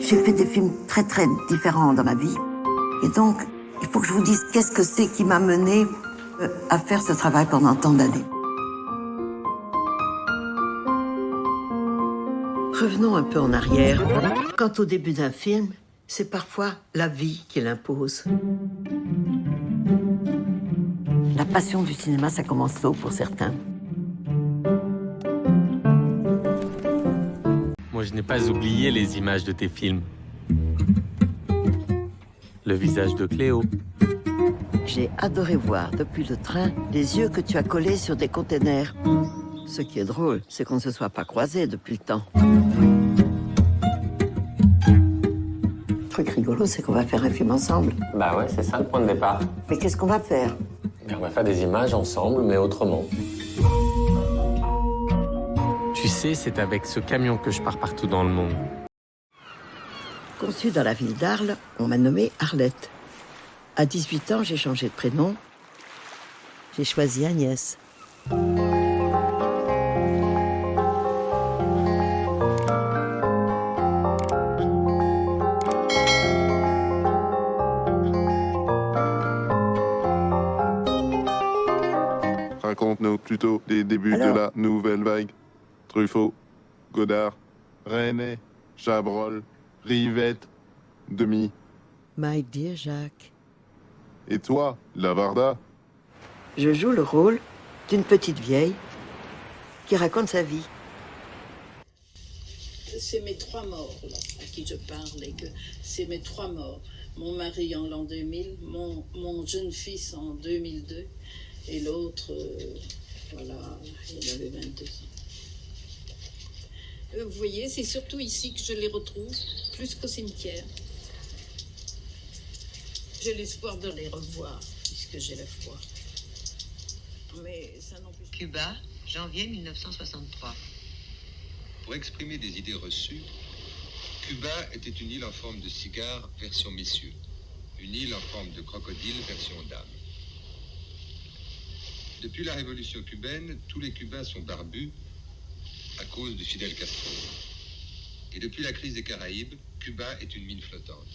J'ai fait des films très très différents dans ma vie. Et donc, il faut que je vous dise qu'est-ce que c'est qui m'a mené à faire ce travail pendant tant d'années. Revenons un peu en arrière. Quand au début d'un film, c'est parfois la vie qui l'impose. La passion du cinéma, ça commence tôt pour certains. Moi, je n'ai pas oublié les images de tes films. Le visage de Cléo. J'ai adoré voir depuis le train les yeux que tu as collés sur des containers. Ce qui est drôle, c'est qu'on ne se soit pas croisés depuis le temps. Le truc rigolo, c'est qu'on va faire un film ensemble. Bah ouais, c'est ça le point de départ. Mais qu'est-ce qu'on va faire? On va faire des images ensemble, mais autrement. Tu sais, c'est avec ce camion que je pars partout dans le monde. Conçue dans la ville d'Arles, on m'a nommée Arlette. À 18 ans, j'ai changé de prénom. J'ai choisi Agnès. Raconte-nous plutôt les débuts de la nouvelle vague. Truffaut, Godard, René, Chabrol, Rivette, Demy. My dear Jacques. Et toi, Lavarda? Je joue le rôle d'une petite vieille qui raconte sa vie. C'est mes trois morts là, à qui je parle et que c'est mes trois morts. Mon mari en l'an 2000, mon jeune fils en 2002 et l'autre, voilà, il avait 22 ans. Vous voyez, c'est surtout ici que je les retrouve, plus qu'au cimetière. J'ai l'espoir de les revoir, puisque j'ai la foi. Mais ça non plus... Cuba, janvier 1963. Pour exprimer des idées reçues, Cuba était une île en forme de cigare version messieurs, une île en forme de crocodile version dame. Depuis la révolution cubaine, tous les Cubains sont barbus à cause de Fidel Castro. Et depuis la crise des Caraïbes, Cuba est une mine flottante.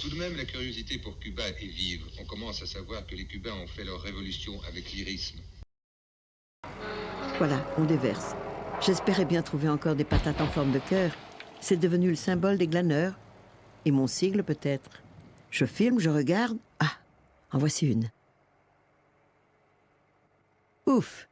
Tout de même, la curiosité pour Cuba est vive. On commence à savoir que les Cubains ont fait leur révolution avec lyrisme. Voilà, on déverse. J'espérais bien trouver encore des patates en forme de cœur. C'est devenu le symbole des glaneurs. Et mon sigle, peut-être. Je filme, je regarde. Ah, en voici une. Ouf,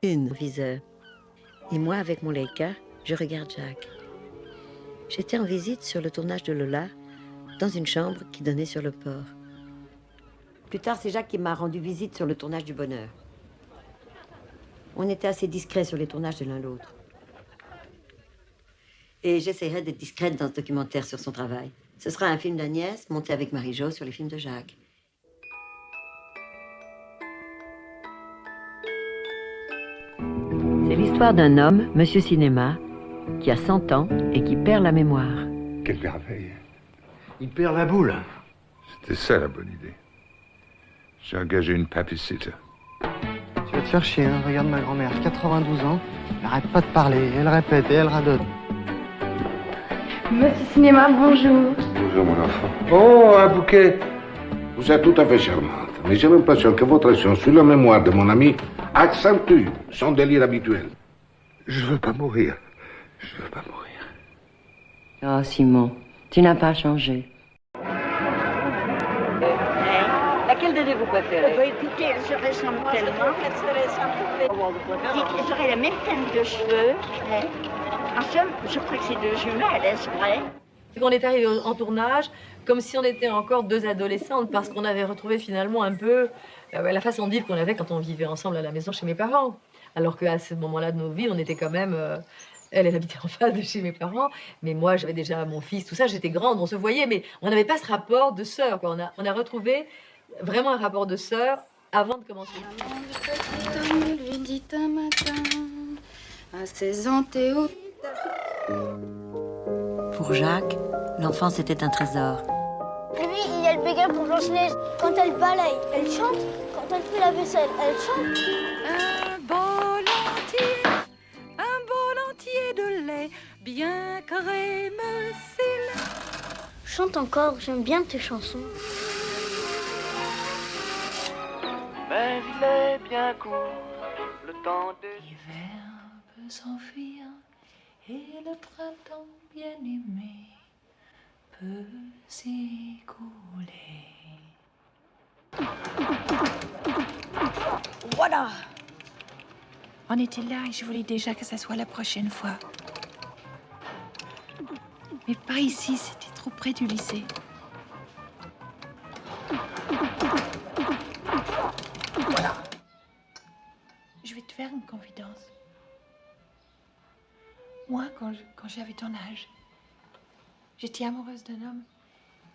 une. Viseur. Et moi, avec mon Leica, je regarde Jacques. J'étais en visite sur le tournage de Lola, dans une chambre qui donnait sur le port. Plus tard, c'est Jacques qui m'a rendu visite sur le tournage du Bonheur. On était assez discrets sur les tournages de l'un l'autre. Et j'essaierai d'être discrète dans ce documentaire sur son travail. Ce sera un film d'Agnès, monté avec Marie-Jo sur les films de Jacques. C'est l'histoire d'un homme, Monsieur Cinéma, qui a 100 ans et qui perd la mémoire. Quelle merveille. Il perd la boule. C'était ça la bonne idée. J'ai engagé une babysitter. Tu vas te faire chier, hein. Regarde ma grand-mère, 92 ans. Elle arrête pas de parler, elle répète et elle radonne. Monsieur Cinéma, bonjour. Bonjour mon enfant. Oh, un bouquet. Vous êtes tout à fait charmante, mais j'ai l'impression que votre action sur la mémoire de mon ami accentue son délire habituel. Je veux pas mourir. Je veux pas mourir. Oh, Simon, tu n'as pas changé. Laquelle des deux vous préférez? Écoutez, elle se ressemble tellement. Ils auraient la même teinte de cheveux. En somme, je crois que c'est deux jumelles, est-ce vrai? On est arrivé en tournage comme si on était encore deux adolescentes parce qu'on avait retrouvé finalement un peu la façon de vivre qu'on avait quand on vivait ensemble à la maison chez mes parents. Alors qu'à ce moment-là de nos vies, on était quand même... elle habitait en face de chez mes parents, mais moi j'avais déjà mon fils, tout ça, j'étais grande, on se voyait, mais on n'avait pas ce rapport de sœur, quoi. On a retrouvé vraiment un rapport de sœur avant de commencer. Lui dit un matin, à 16 ans, Théo. Pour Jacques, l'enfance était un trésor. Et puis, il y a le béguin pour Blanche-Neige. Quand elle balaye, elle chante. Quand elle fait la vaisselle, elle chante. Un bol entier de lait, bien crémeux, chante encore, j'aime bien tes chansons. Mais il est bien court, le temps de... L'hiver peut s'enfuir et le printemps bien-aimé peut s'écouler. Voilà. On était là et je voulais déjà que ça soit la prochaine fois. Mais par ici, c'était trop près du lycée. Voilà. Je vais te faire une confidence. Moi, quand j'avais ton âge, j'étais amoureuse d'un homme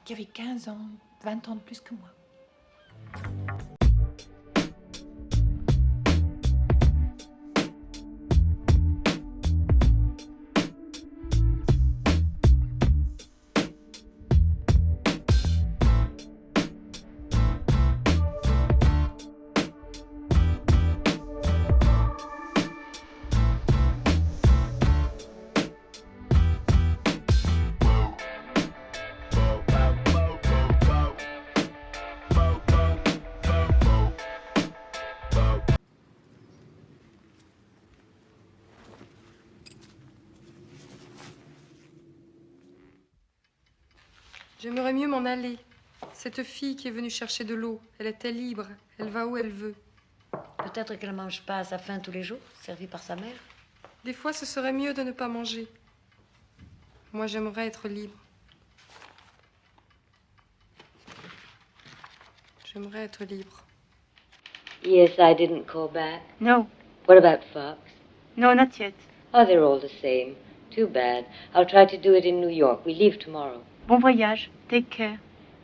qui avait 15 ans, 20 ans de plus que moi. J'aimerais mieux m'en aller. Cette fille qui est venue chercher de l'eau, elle était libre. Elle va où elle veut. Peut-être qu'elle ne mange pas à sa faim tous les jours, servie par sa mère. Des fois, ce serait mieux de ne pas manger. Moi, j'aimerais être libre. J'aimerais être libre. Yes, I didn't call back. No. What about Fox? No, not yet. Oh, they're all the same. Too bad. I'll try to do it in New York. We leave tomorrow. Bon voyage. Take care.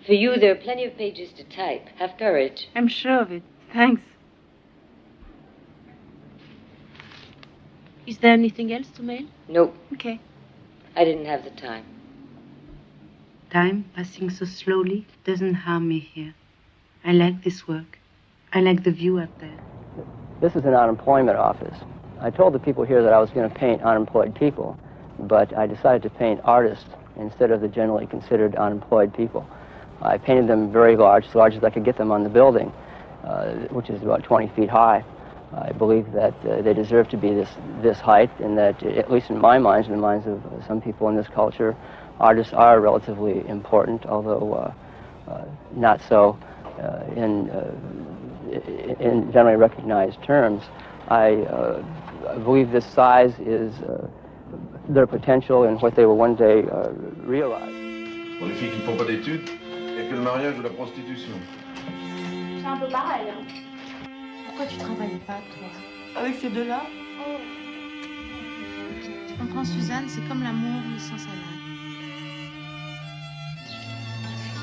For you, there are plenty of pages to type. Have courage. I'm sure of it. Thanks. Is there anything else to mail? Nope. Okay. I didn't have the time. Time passing so slowly doesn't harm me here. I like this work. I like the view out there. This is an unemployment office. I told the people here that I was going to paint unemployed people, but I decided to paint artists instead of the generally considered unemployed people. I painted them very large, as large as I could get them on the building, which is about 20 feet high. I believe that they deserve to be this height, and that, at least in my mind, in the minds of some people in this culture, artists are relatively important, although not so in generally recognized terms. I believe this size is their potential and what they will one day realize. Pour les filles qui font pas d'études, il n'y a que le mariage ou la prostitution. C'est un peu pareil, hein. Pourquoi tu travailles pas, toi? Avec ces deux-là? Tu comprends, Suzanne, c'est comme l'amour, mais sans salade.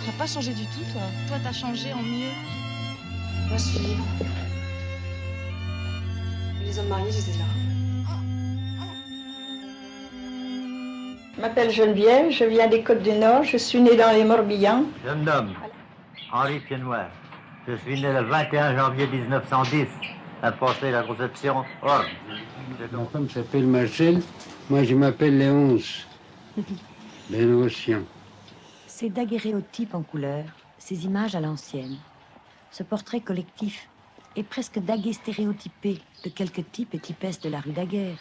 Tu n'as pas changé du tout, toi? Toi, t'as changé en mieux. Moi, je suis libre. Les hommes mariés, je les ai là. Je m'appelle Geneviève, je viens des Côtes-du-Nord, je suis née dans les Morbihan. Je me nomme Henri Piennoir. Je suis né le 21 janvier 1910, à passer la conception. Or, ma femme s'appelle Marcel, moi je m'appelle Léonce. Léonocien. Ces daguerréotypes en couleur, ces images à l'ancienne, ce portrait collectif est presque daguet stéréotypé de quelques types et typesses de la rue Daguerre.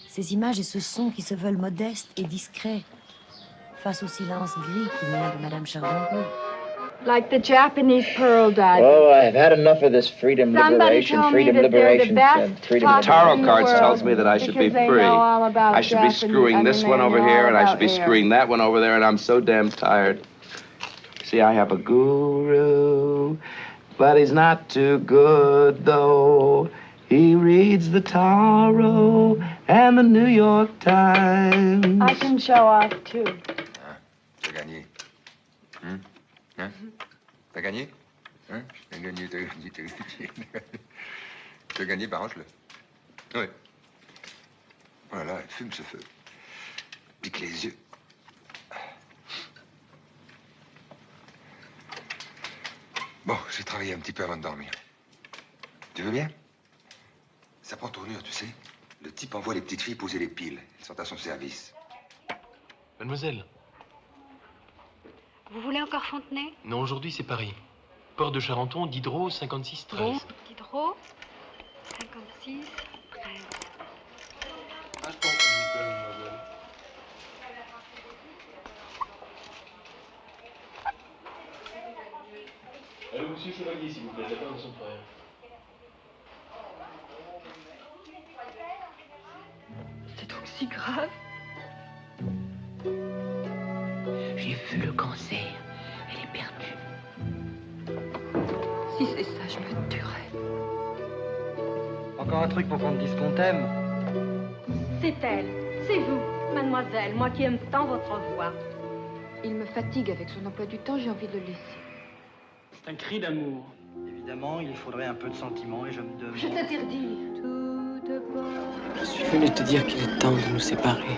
Ces images et ce son qui se veulent modestes et discrets face au silence gris qui vient de Madame Chardon. Like the Japanese pearl diving. Oh, I've had enough of this freedom, Somebody liberation, told freedom, me that they're liberation, the best and freedom. talkers Tarot in the cards world tells me that I should be because they free. know all about I should be Japanese- screwing this they one over know here, all and I about should be air. screwing that one over there, and I'm so damn tired. See, I have a guru, but he's not too good, though. He reads the Tarot and the New York Times. I can show off too. T'as gagné. Hein? T'as gagné? Hein? T'as gagné, t'as gagné, t'as gagné. T'as gagné, arrange-le. Oui. Voilà, elle fume ce feu. Pique les yeux. Bon, j'ai travaillé un petit peu avant de dormir. Tu veux bien? Ça prend tournure, tu sais. Le type envoie les petites filles poser les piles. Elles sont à son service. Mademoiselle, Vous voulez encore Fontenay? Non, aujourd'hui c'est Paris. Port de Charenton, Diderot, 56-13. Bon, Diderot, 56, 13. Attends, mademoiselle. Allô, monsieur Chevalier, s'il vous plaît, j'attends de son frère. C'est donc si grave. J'ai vu le cancer. Elle est perdue. Si c'est ça, je me tuerais. Encore un truc pour qu'on te dise qu'on t'aime. C'est elle, c'est vous, mademoiselle, moi qui aime tant votre voix. Il me fatigue avec son emploi du temps, j'ai envie de le laisser. C'est un cri d'amour. Évidemment, il faudrait un peu de sentiment et je me demande... Je t'interdis. Tout de bord. Je suis venu te dire qu'il est temps de nous séparer.